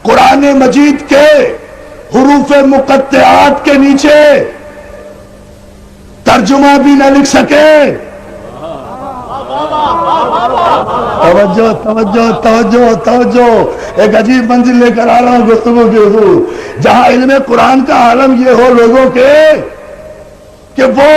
قرآن مجید کے حروف مقطعات کے نیچے ترجمہ بھی نہ لکھ سکے. توجہ توجہ توجہ توجہ. ایک عجیب منزل لے کر آ رہا ہوں گفتگو کے حضور, جہاں علم قرآن کا عالم یہ ہو لوگوں کے کہ وہ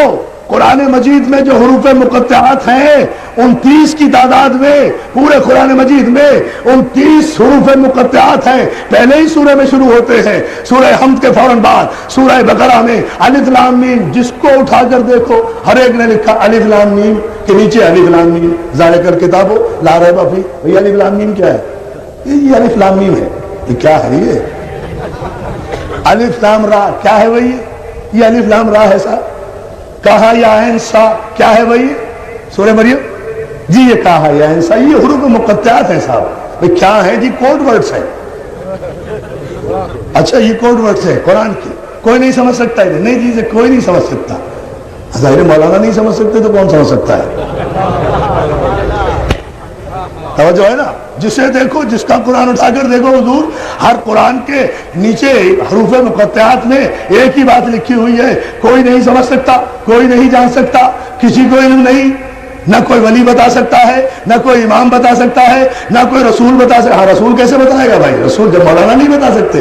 قرآن مجید میں جو حروف مقطعات ہیں 29 کی تعداد میں, پورے قرآن مجید میں 29 حروف مقطعات ہیں. پہلے ہی سورہ میں شروع ہوتے ہیں, سورہ حمد کے فوراً بعد سورہ بقرہ میں الف لام میم. جس کو اٹھا کر دیکھو ہر ایک نے لکھا الف لام میم کے نیچے الف لام میم ذالک الکتاب لا ریب فیہ. یہ الف لام میم کیا ہے؟ یہ الف لام میم ہے. یہ کیا ہے؟ یہ الف لام را کیا ہے بھائی؟ یہ الف لام را ہے صاحب. کہا یا انسا کیا ہے بھائی؟ سورہ مریم جی. یہ کہا یا انسا یہ حروف مقطعات ہیں صاحب. بھائی کیا ہیں جی؟ کوڈ ورڈز ہیں. اچھا یہ کوڈ ورڈز ہیں قرآن کی, کوئی نہیں سمجھ سکتا ہے؟ نہیں جی کوئی نہیں سمجھ سکتا. ظاہر مولانا نہیں سمجھ سکتے تو کون سمجھ سکتا ہے؟ توجہ ہے نا. جسے دیکھو, جس کا قرآن اٹھا کر دیکھو حضور, ہر قرآن کے نیچے حروف مقطعات میں ایک ہی بات لکھی ہوئی ہے. کوئی نہیں سمجھ سکتا, کوئی نہیں جان سکتا, کسی کو علم نہیں. نہ کوئی ولی بتا سکتا ہے, نہ کوئی امام بتا سکتا ہے, نہ کوئی رسول بتا سکتا. ہاں رسول کیسے بتائے گا بھائی؟ رسول جب مولانا نہیں بتا سکتے,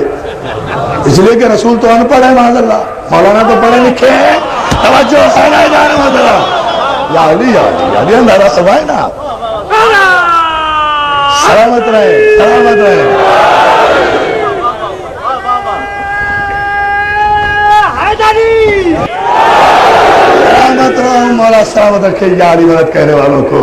اس لیے کہ رسول تو ان پڑھ ہے معاذ اللہ, مولانا تو پڑھے لکھے ہیں. توجہ ہے نا ادارے محترم. یا علی یا علی علی اندارہ سبھائے نا. سلامت رہے, سلامت رہے. سلامت رہو مولا, سلامت رکھے یاری مدد کہنے والوں کو.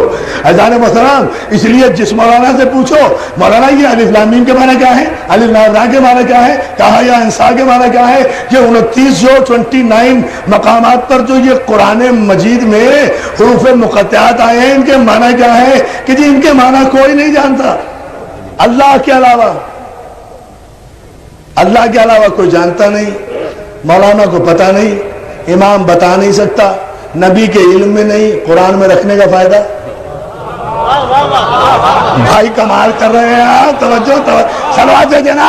اذان محترم, اس لیے جس مولانا سے پوچھو مولانا یہ الف لام میم کے معنی کیا ہے, الف لام را کے معنی کیا ہے, کہا یا انسا کے معنی کیا ہے, یہ 29 جو 29 مقامات پر جو یہ قرآن مجید میں حروف مقطعات آئے ہیں ان کے معنی کیا ہے کہ جی ان کے معنی کوئی نہیں جانتا اللہ کے علاوہ. اللہ کے علاوہ کوئی جانتا نہیں, مولانا کو پتہ نہیں, امام بتا نہیں سکتا, نبی کے علم میں نہیں. قرآن میں رکھنے کا فائدہ؟ بھائی کمال کر رہے ہیں. توجہ صلوات دے دینا.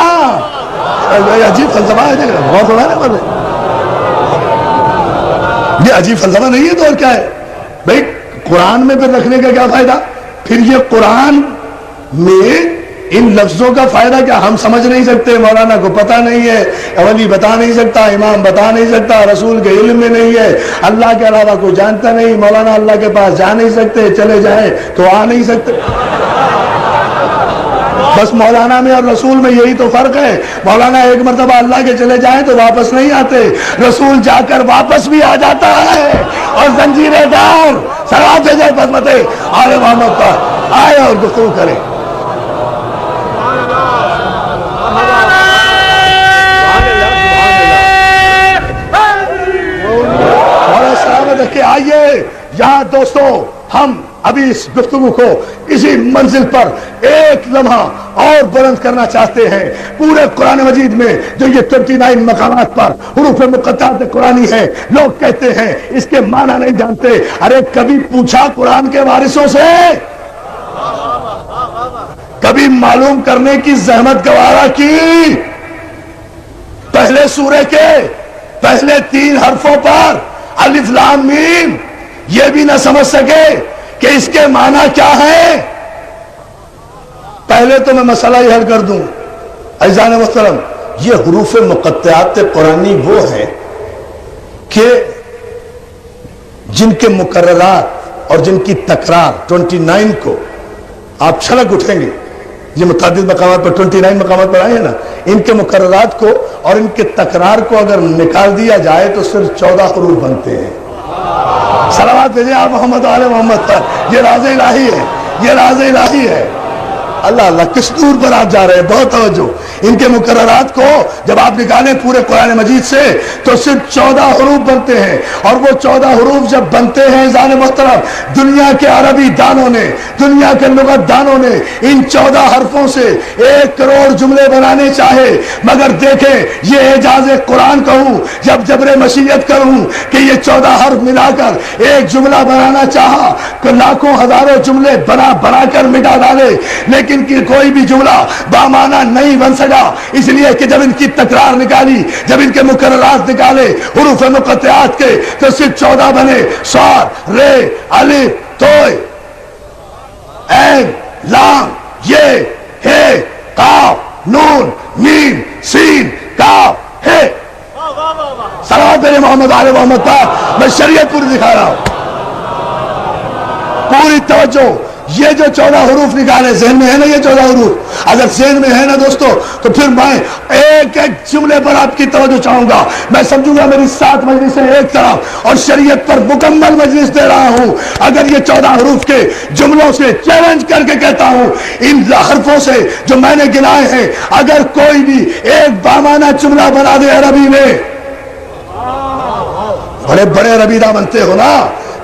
عجیب فلسفہ ہے, بہت بڑا ہے. یہ عجیب فلسفہ نہیں ہے تو اور کیا ہے بھائی؟ قرآن میں پھر رکھنے کا کیا فائدہ؟ پھر یہ قرآن میں ان لفظوں کا فائدہ کیا؟ ہم سمجھ نہیں سکتے, مولانا کو پتہ نہیں ہے, ولی بتا نہیں سکتا, امام بتا نہیں سکتا, رسول کے علم میں نہیں ہے, اللہ کے علاوہ کوئی جانتا نہیں. مولانا اللہ کے پاس جا نہیں سکتے, چلے جائیں تو آ نہیں سکتے. بس مولانا میں اور رسول میں یہی تو فرق ہے. مولانا ایک مرتبہ اللہ کے چلے جائیں تو واپس نہیں آتے, رسول جا کر واپس بھی آ جاتا ہے. اور زنجیریں دار صلوات بھیجے بسمتے آل محمد پر آئے اور گفتگو کریں. کہ آئیے یہاں دوستو, ہم ابھی اس گفتگو کو اسی منزل پر ایک لمحہ اور بلند کرنا چاہتے ہیں. پورے قرآن مجید میں جو یہ 29 مقامات پر حروف مقطعات قرآنی ہے, لوگ کہتے ہیں اس کے معنی نہیں جانتے. ارے کبھی پوچھا قرآن کے وارثوں سے؟ کبھی معلوم کرنے کی زحمت گوارا کی؟ پہلے سورے کے پہلے 3 حرفوں پر الف لام میم یہ بھی نہ سمجھ سکے کہ اس کے معنی کیا ہے؟ پہلے تو میں مسئلہ ہی حل کر دوں. عزیزان محترم, یہ حروف مقطعات قرآنی وہ ہیں کہ جن کے مقررات اور جن کی تکرار 29 کو آپ چھلک اٹھیں گے. یہ متعدد مقامات پر 29 مقامات پر آئے ہیں نا, ان کے مقررات کو اور ان کے تکرار کو اگر نکال دیا جائے تو صرف 14 حروف بنتے ہیں. صلوات بھیجیں آپ محمد آل محمد پر. یہ راز الہی ہے, یہ راز الہی ہے. اللہ اللہ کس دور پر آپ جا رہے ہیں, بہت توجہ. ان کے مقررات کو جب آپ نکالیں پورے قرآن مجید سے تو صرف 14 حروف بنتے ہیں. اور وہ 14 حروف جب بنتے ہیں ذان محترم, دنیا کے عربی دانوں نے, دنیا کے لغت دانوں نے ان 14 حرفوں سے 1 کروڑ جملے بنانے چاہے, مگر دیکھیں یہ اعجاز قرآن کہوں, جب جبر مشیت کروں کہ یہ 14 حرف ملا کر ایک جملہ بنانا چاہا, لاکھوں ہزاروں جملے بنا کر مٹا ڈالے, لیکن لیکن کوئی بھی جملہ بامعنی نہیں بن سکا، اس لیے کہ جب ان کی تکرار نکالی، جب ان کے مکررات نکالے حروف مقطعات کے، تو صرف 14 بنے: صاد، رے، الف، توئے، عین، لام، یہ، ہے، قاف، نون، میم، سین، کاف، ہے۔ صلوات میرے محمد آل محمد پر، میں شریعت پوری دکھا رہا ہوں، پوری توجہ۔ یہ جو 14 حروف نکالے، ذہن میں ہے نا یہ 14 حروف؟ اگر ذہن میں ہے نا دوستو، تو پھر میں ایک ایک جملے پر آپ کی توجہ چاہوں گا۔ میں سمجھوں گا میری 7 مجلسیں ایک طرف اور شریعت پر مکمل مجلس دے رہا ہوں اگر یہ 14 حروف کے جملوں سے چیلنج کر کے کہتا ہوں، ان حرفوں سے جو میں نے گنائے ہیں، اگر کوئی بھی ایک بامعنی جملہ بنا دے عربی میں، بڑے بڑے عربی نہ بنتے ہو نا،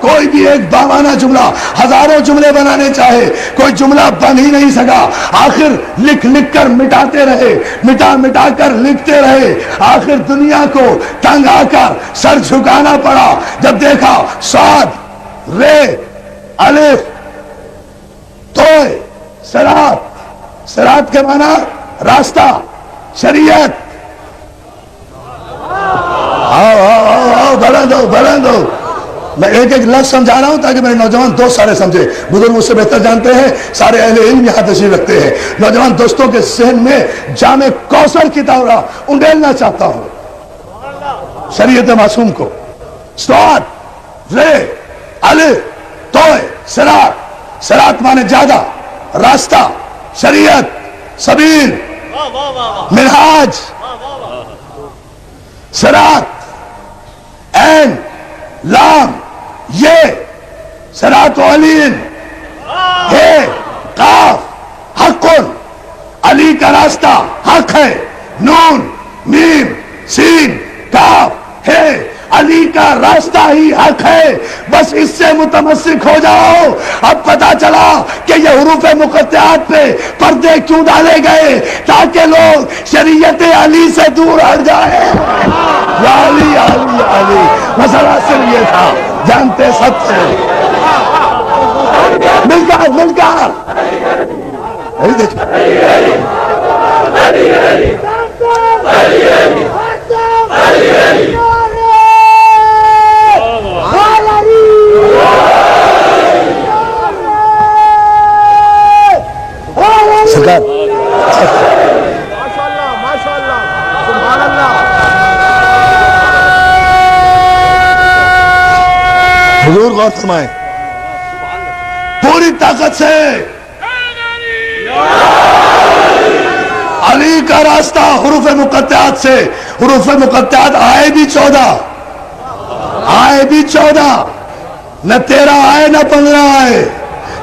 کوئی بھی ایک بامعنی جملہ، ہزاروں جملے بنانے چاہے، کوئی جملہ بن ہی نہیں سکا۔ آخر لکھ لکھ کر مٹاتے رہے، مٹا مٹا کر لکھتے رہے، آخر دنیا کو تنگ آ کر سر جھکانا پڑا جب دیکھا صاد، رے، الف، توئے، صراط۔ صراط کے معنی راستہ، شریعت۔ بلند ہو، بلند ہو۔ میں ایک ایک لفظ سمجھا رہا ہوں تاکہ میرے نوجوان دوست سارے سمجھے، بزرگ مجھ سے بہتر جانتے ہیں، سارے اہل علم یہاں تشریف رکھتے ہیں۔ نوجوان دوستوں کے ذہن میں جامع کوثر کی طرح انڈیلنا چاہتا ہوں شریعت معصوم کو۔ صاد، رے، الف، توئے، صراط۔ صراط مانے زیادہ، راستہ، شریعت، سبیل، منہاج۔ صراط، عین، لام، یہ، صراط علین، ہے، قاف، حق، علی کا راستہ حق ہے، نون، میم، سین، کاف، ہے، علی کا راستہ ہی حق ہے، بس اس سے متمسک ہو جاؤ۔ اب پتا چلا کہ یہ حروف مقطعات پہ پردے کیوں ڈالے گئے، تاکہ لوگ شریعت علی سے دور ہٹ جائے۔ یا علی، یا علی، یا علی، مسئلہ صرف یہ تھا، جانتے سب تھے۔ مل کر مل کر سجاد، حضور غور فرمائیں، پوری طاقت سے علی کا راستہ حروف مقطعات سے۔ حروف مقطعات آئے بھی 14، آئے بھی 14، نہ 13 آئے نہ 15 آئے،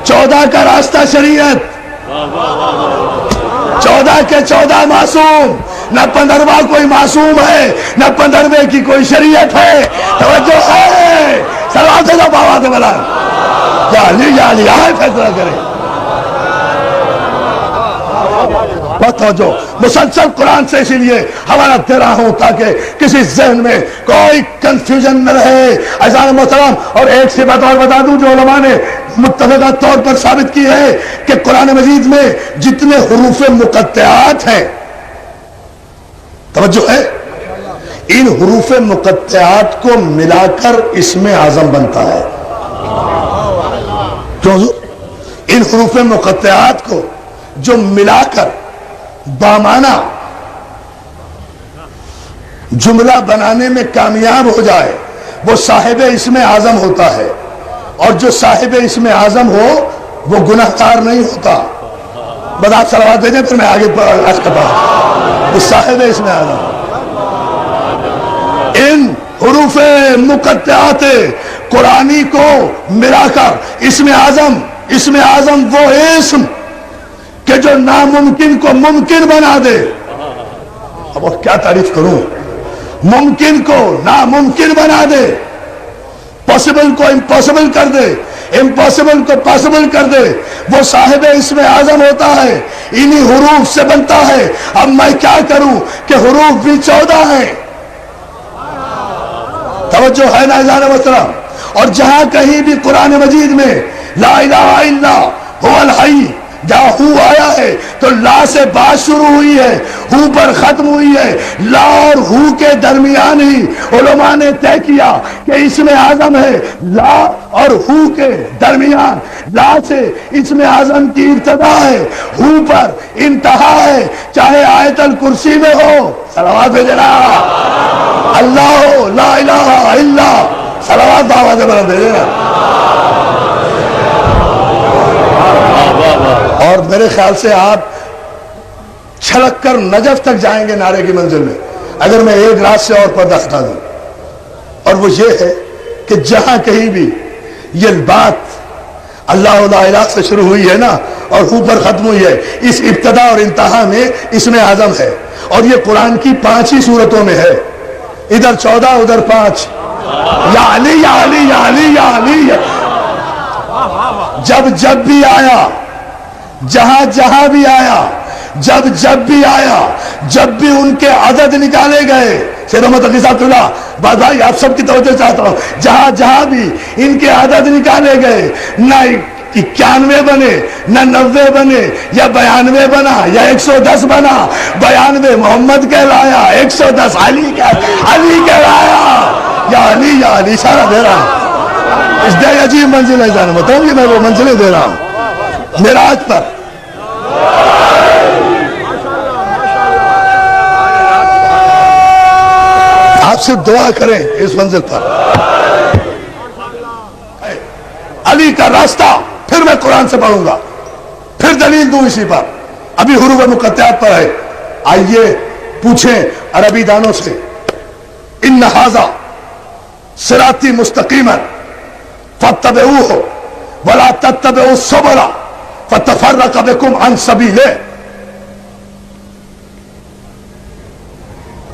14 کا راستہ شریعت، 14 کے 14 معصوم، نہ 15واں کوئی معصوم ہے، نہ 15ویں کی کوئی شریعت ہے۔ توجہ ہے، سلام سے بابا سے بلا، یا علی، یا علی، آئے فیصلہ کریں۔ بہت توجہ، مسلسل قرآن سے اسی لیے حوالہ دے رہا ہوں تاکہ کسی ذہن میں کوئی کنفیوژن نہ رہے۔ عزیزان محترم، اور ایک سی بات اور بتا دوں جو علماء نے متفقہ طور پر ثابت کی ہے کہ قرآن مجید میں جتنے حروف مقطعات ہیں، توجہ ہے، ان حروف مقطعات کو ملا کر اسم اعظم بنتا ہے۔ کیوں؟ ان حروف مقطعات کو جو ملا کر بامعنی جملہ بنانے میں کامیاب ہو جائے وہ صاحب اسم اعظم ہوتا ہے، اور جو صاحب اسم اعظم ہو وہ گناہگار نہیں ہوتا۔ بس آپ صلوات بھیجیں پھر میں آگے عرض کرتا ہوں۔ وہ صاحب اسم اعظم، ان حروف مقطعات قرآنی کو ملا کر اسم اعظم، اسم اعظم وہ اسم کہ جو ناممکن کو ممکن بنا دے۔ اب وہ کیا تعریف کروں، ممکن کو ناممکن بنا دے، پاسبل کو امپاسبل کر دے، امپاسبل کو پاسبل کر دے، وہ صاحب اسم اعظم ہوتا ہے، انہی حروف سے بنتا ہے۔ اب میں کیا کروں کہ حروف بھی 14 ہیں، توجہ ہے نا عزیزان محترم؟ اور جہاں کہیں بھی قرآن مجید میں لا الہ الا هو الحی جہاں ہو آیا ہے تو لا سے بات شروع ہوئی ہے، ہو پر ختم ہوئی ہے۔ لا اور ہو کے درمیان ہی علماء نے طے کیا کہ اسم اعظم ہے، لا اور ہو کے درمیان لا سے اسم اعظم کی ابتدا ہے، ہو پر انتہا ہے، چاہے آیت الکرسی میں ہو، صلوات بھیجنا، اللہ لا الہ الا، صلوات آواز بلند بھیجنا۔ اور میرے خیال سے آپ چھلک کر نجف تک جائیں گے نعرے کی منزل میں اگر میں ایک رات سے اور پردہ ہٹا دوں، اور وہ یہ ہے کہ جہاں کہیں بھی یہ بات اللہ لا الہ سے شروع ہوئی ہے نا اور ہو پر ختم ہوئی ہے، اس ابتدا اور انتہا میں اسم اعظم ہے، اور یہ قرآن کی 5 ہی صورتوں میں ہے، ادھر 14 ادھر 5، یا علی یا علی یا علی یا علی۔ جب بھی آیا، جہاں جہاں بھی آیا، جب بھی آیا، جب بھی ان کے عدد نکالے گئے، سید محمد علی صاحب اللہ بات بھائی آپ سب کی توجہ چاہتا ہوں، جہاں جہاں بھی ان کے عدد نکالے گئے، نہ 91 بنے، نہ 90 بنے، یا 92 بنا، یا 110 بنا، 92 محمد کہلایا، 110 علی کہلایا، یا علی اشارہ دے رہا ہوں، اس دے عجیب منزل ہے، جانا بتاؤں کہ میں وہ منزلیں دے رہا ہوں معراج پر۔ آپ سے دعا کریں اس منزل پر، علی کا راستہ، پھر میں قرآن سے پڑھوں گا، پھر دلیل دوں اسی پر، ابھی حروف مقطعات پر ہے۔ آئیے پوچھیں عربی دانوں سے، ان ھذا صراطی مستقیما فاتبعوہ ولا تتبعوا السبل فتفرق بکم عن سبیلہ۔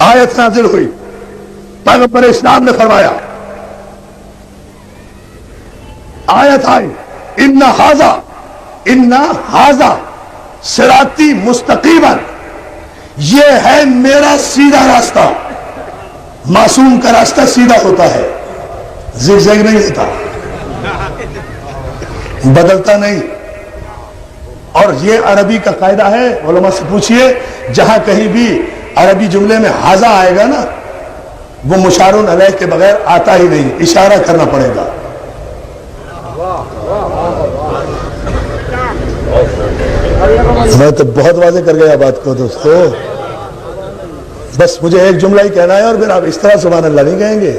آیت نازل ہوئی، پیغمبر اسلام نے فرمایا، آیت آئی، ان ھذا صراطی مستقیما، یہ ہے میرا سیدھا راستہ۔ معصوم کا راستہ سیدھا ہوتا ہے، زگزگ نہیں ہوتا، بدلتا نہیں، اور یہ عربی کا قاعدہ ہے، علماء سے پوچھئے، جہاں کہیں بھی عربی جملے میں ھذا آئے گا نا، وہ مشار علیہ کے بغیر آتا ہی نہیں، اشارہ کرنا پڑے گا۔ میں تو بہت واضح کر گیا بات کو دوستو، بس مجھے ایک جملہ ہی کہنا ہے، اور پھر آپ اس طرح سبحان اللہ نہیں کہیں گے۔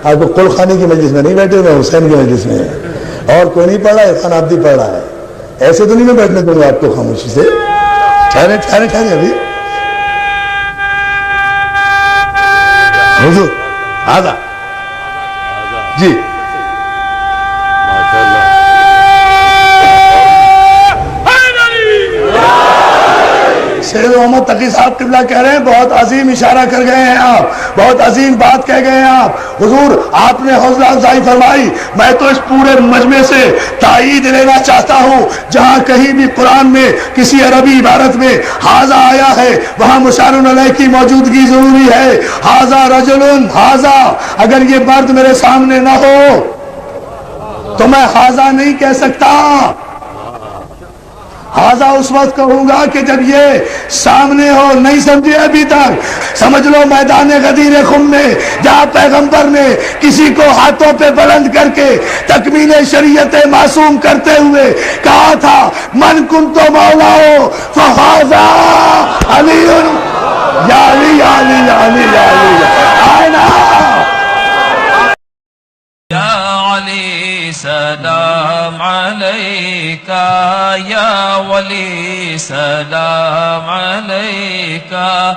آپ کو کل خانی کی مجلس میں نہیں بیٹھے، میں حسین کی مجلس میں، اور کوئی نہیں پڑھ رہا ہے، عرفان عابدی پڑھ رہا ہے، ایسے تو نہیں میں بیٹھنے دوں گا آپ کو خاموشی سے۔ ٹھہرے ابھی حضور آدھا جی سید محمد تقی صاحب قبلہ کہہ رہے ہیں، بہت عظیم اشارہ کر گئے ہیں آپ، بہت عظیم بات کہہ گئے ہیں آپ حضور، آپ نے حوصلہ افزائی فرمائی۔ میں تو اس پورے مجمع سے تائید لینا چاہتا ہوں، جہاں کہیں بھی قرآن میں کسی عربی عبارت میں ھذا آیا ہے، وہاں مشار علیہ کی موجودگی ضروری ہے۔ ھذا رجل، ھذا، اگر یہ مرد میرے سامنے نہ ہو تو میں ھذا نہیں کہہ سکتا، ھذا اس وقت کہوں گا کہ جب یہ سامنے ہو۔ نہیں سمجھے ابھی تک؟ سمجھ لو میدان غدیر خم میں جہاں پیغمبر نے کسی کو ہاتھوں پہ بلند کر کے تکمیل شریعت معصوم کرتے ہوئے کہا تھا، من کنت مولاہ فھذا علی، یا علی یا علی یا علی یا علی، آئینا یا علی سلام علیکہ، یا ولی سلام علیکہ۔